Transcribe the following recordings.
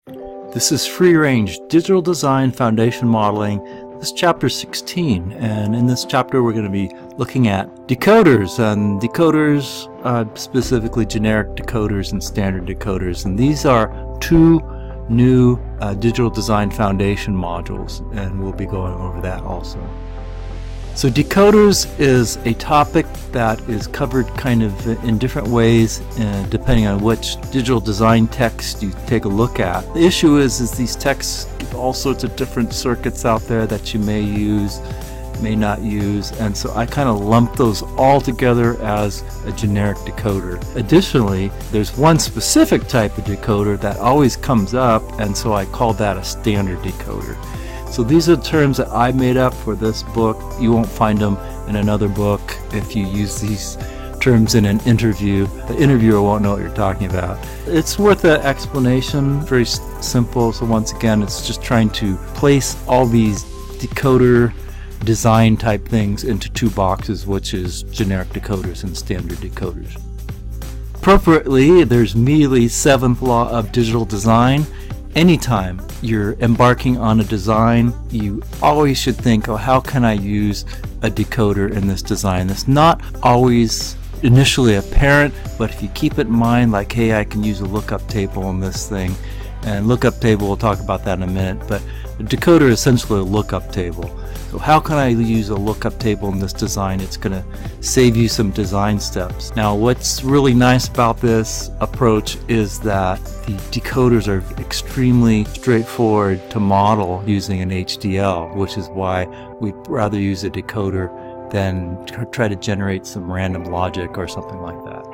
This is Free Range Digital Design Foundation Modeling. This is chapter 16, and in this chapter we're going to be looking at decoders, and decoders, specifically generic decoders and standard decoders. And these are two new Digital Design Foundation modules, and we'll be going over that also. So decoders is a topic that is covered kind of in different ways depending on which digital design text you take a look at. The issue is these texts give all sorts of different circuits out there that you may use, may not use, and so I kind of lump those all together as a generic decoder. Additionally, there's one specific type of decoder that always comes up, and so I call that a standard decoder. So these are terms that I made up for this book. You won't find them in another book. If you use these terms in an interview, the interviewer won't know what you're talking about. It's worth an explanation, very simple. So once again, it's just trying to place all these decoder design type things into two boxes, which is generic decoders and standard decoders. Appropriately, there's Mealy's seventh law of digital design. Anytime you're embarking on a design, you always should think, oh, how can I use a decoder in this design? That's not always initially apparent, but if you keep it in mind, like, hey, I can use a lookup table in this thing, and lookup table, we'll talk about that in a minute, but a decoder is essentially a lookup table. So how can I use a lookup table in this design? It's going to save you some design steps. Now, what's really nice about this approach is that the decoders are extremely straightforward to model using an HDL, which is why we'd rather use a decoder than try to generate some random logic or something like that.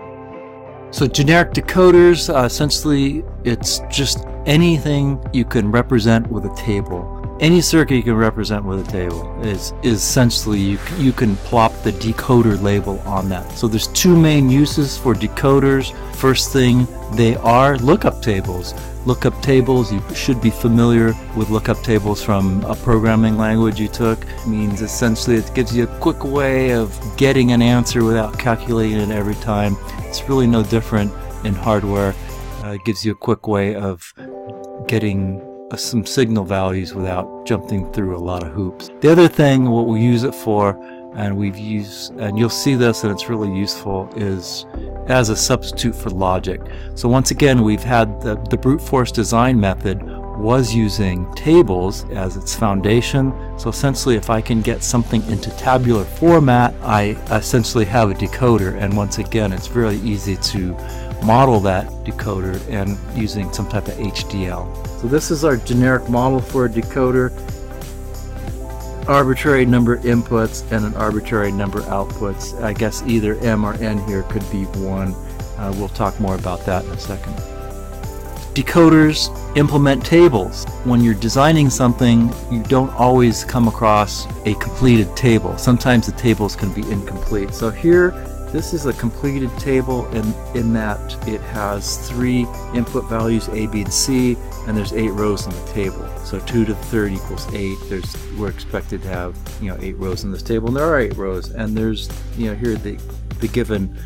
So generic decoders, essentially, it's just anything you can represent with a table. Any circuit you can represent with a table is essentially you can plop the decoder label on that. So there's two main uses for decoders. First thing, they are lookup tables. Lookup tables, you should be familiar with lookup tables from a programming language you took. It means essentially it gives you a quick way of getting an answer without calculating it every time. It's really no different in hardware. It gives you a quick way of getting some signal values without jumping through a lot of hoops. The other thing, what we use it for, and you'll see this and it's really useful, is as a substitute for logic. So once again, we've had the brute force design method was using tables as its foundation. So essentially, if I can get something into tabular format, I essentially have a decoder, and once again, it's really easy to model that decoder and using some type of HDL. So this is our generic model for a decoder. Arbitrary number inputs and an arbitrary number outputs. I guess either M or N here could be 1. We'll talk more about that in a second. Decoders implement tables. When you're designing something, you don't always come across a completed table. Sometimes the tables can be incomplete. So here, this is a completed table in that it has 3 input values, A, B, and C, and there's 8 rows in the table. So 2 to the third equals 8. We're expected to have 8 rows in this table, and there are 8 rows. And there's here the given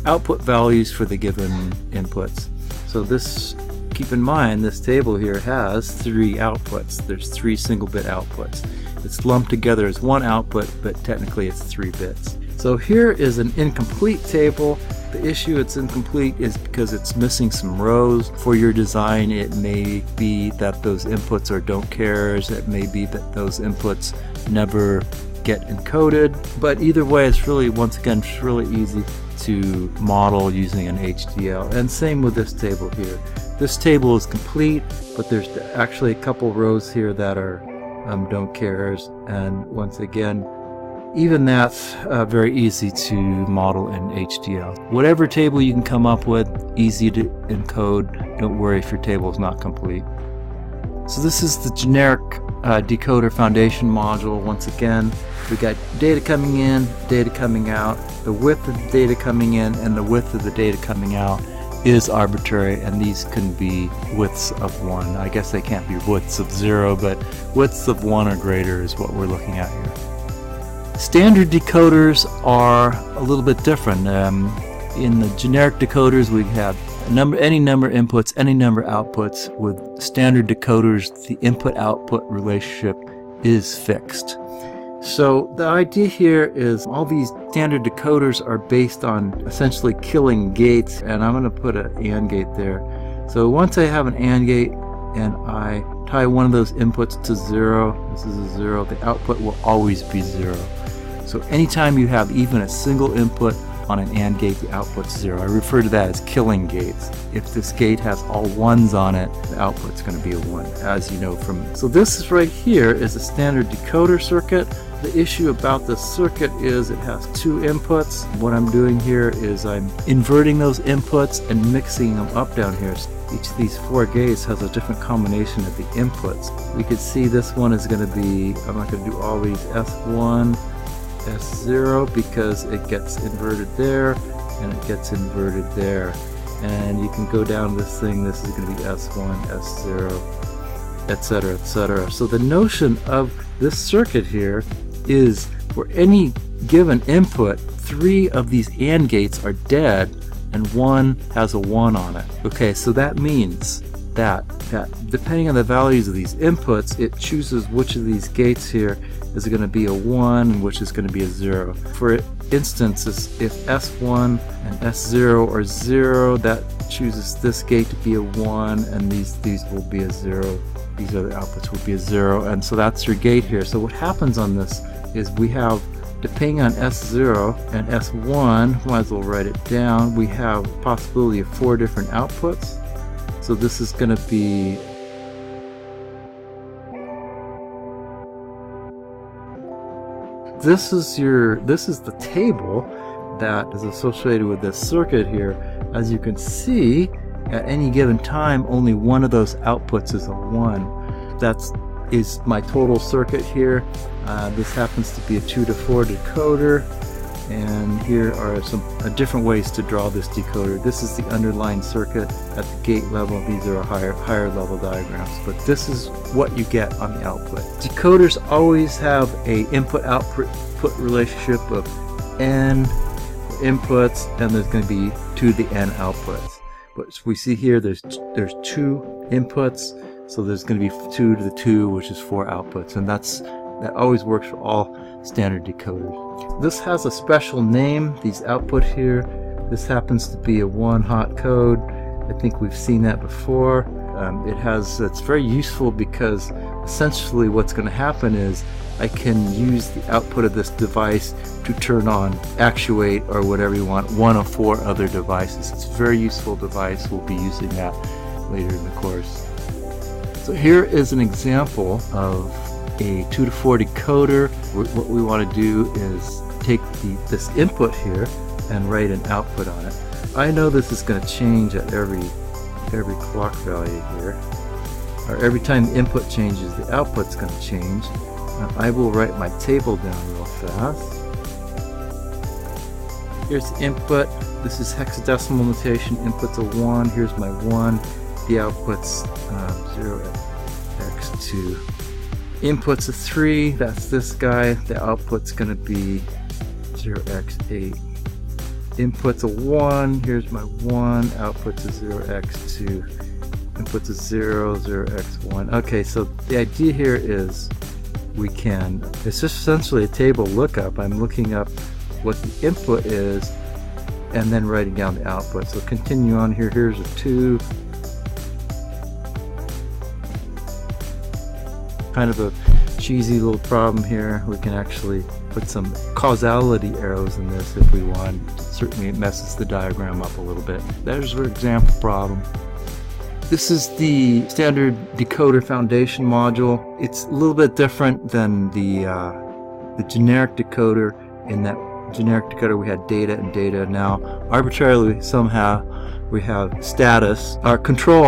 output values for the given inputs. So this, keep in mind, this table here has 3 outputs. There's 3 single-bit outputs. It's lumped together as one output, but technically it's 3 bits. So here is an incomplete table. The issue it's incomplete is because it's missing some rows. For your design, it may be that those inputs are don't cares. It may be that those inputs never get encoded. But either way, it's really, once again, it's really easy to model using an HDL. And same with this table here. This table is complete, but there's actually a couple rows here that are don't cares. And once again, even that's very easy to model in HDL. Whatever table you can come up with, easy to encode. Don't worry if your table is not complete. So this is the generic decoder foundation module. Once again, we got data coming in, data coming out. The width of the data coming in and the width of the data coming out is arbitrary, and these can be widths of 1. I guess they can't be widths of 0, but widths of 1 or greater is what we're looking at here. Standard decoders are a little bit different. In the generic decoders, we have any number inputs, any number outputs. With standard decoders, the input-output relationship is fixed. So the idea here is all these standard decoders are based on essentially killing gates, and I'm going to put an AND gate there. So once I have an AND gate and I tie one of those inputs to 0, this is a 0, the output will always be 0. So anytime you have even a single input on an AND gate, the output's 0. I refer to that as killing gates. If this gate has all 1s on it, the output's going to be a 1, as you know from. So this is right here is a standard decoder circuit. The issue about this circuit is it has 2 inputs. What I'm doing here is I'm inverting those inputs and mixing them up down here. Each of these 4 gates has a different combination of the inputs. We could see this one is going to be, I'm not going to do all these, S1, S0, because it gets inverted there and it gets inverted there. And you can go down this thing, this is going to be S1, S0, etc., etc. So the notion of this circuit here is for any given input, 3 of these AND gates are dead and 1 has a 1 on it. Okay, so that means that depending on the values of these inputs, it chooses which of these gates here is going to be a 1 and which is going to be a 0. For instance, if S1 and S0 are 0, that chooses this gate to be a 1, and these will be a 0. These other outputs will be a 0, and so that's your gate here. So what happens on this is we have, depending on S0 and S1, might as well write it down, we have a possibility of 4 different outputs. So this is going to be this is the table that is associated with this circuit here. As you can see, at any given time, only one of those outputs is a 1. That is my total circuit here. This happens to be a 2 to 4 decoder, and here are some different ways to draw this decoder. This is the underlying circuit at the gate level. These are higher level diagrams, but this is what you get on the output. Decoders always have a input-output relationship of n inputs, and there's going to be 2 to the n outputs. But we see here there's 2 inputs, so there's going to be 2 to the 2, which is 4 outputs, and that always works for all standard decoders. This has a special name, these output here. This happens to be a 1-hot code. I think we've seen that before. It's very useful because essentially what's going to happen is I can use the output of this device to turn on, actuate, or whatever you want, 1 of 4 other devices. It's a very useful device. We'll be using that later in the course. So here is an example of a 2 to 4 decoder. What we want to do is take this input here and write an output on it. I know this is going to change at every clock value here, or every time the input changes, the output's going to change. I will write my table down real fast. Here's the input. This is hexadecimal notation. Input's a 1. Here's my 1. The output's 0x2. Input's a 3. That's this guy. The output's going to be 0x8. Input's a 1. Here's my 1. Output's a 0x2. Input's a 0, 0x1. Okay, so the idea here is it's just essentially a table lookup. I'm looking up what the input is and then writing down the output. So continue on here. Here's a 2. Kind of a cheesy little problem here. We can actually put some causality arrows in this if we want. Certainly it messes the diagram up a little bit. There's our example problem. This is the standard decoder foundation module. It's a little bit different than the generic decoder. In that generic decoder we had data and data. Now arbitrarily somehow we have status, our control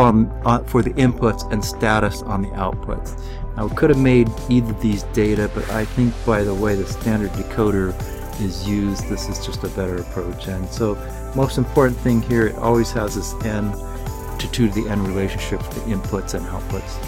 for the inputs, and status on the outputs. Now we could have made either of these data, but I think by the way the standard decoder is used, this is just a better approach. And so most important thing here, it always has this n to 2 to the n relationship for the inputs and outputs.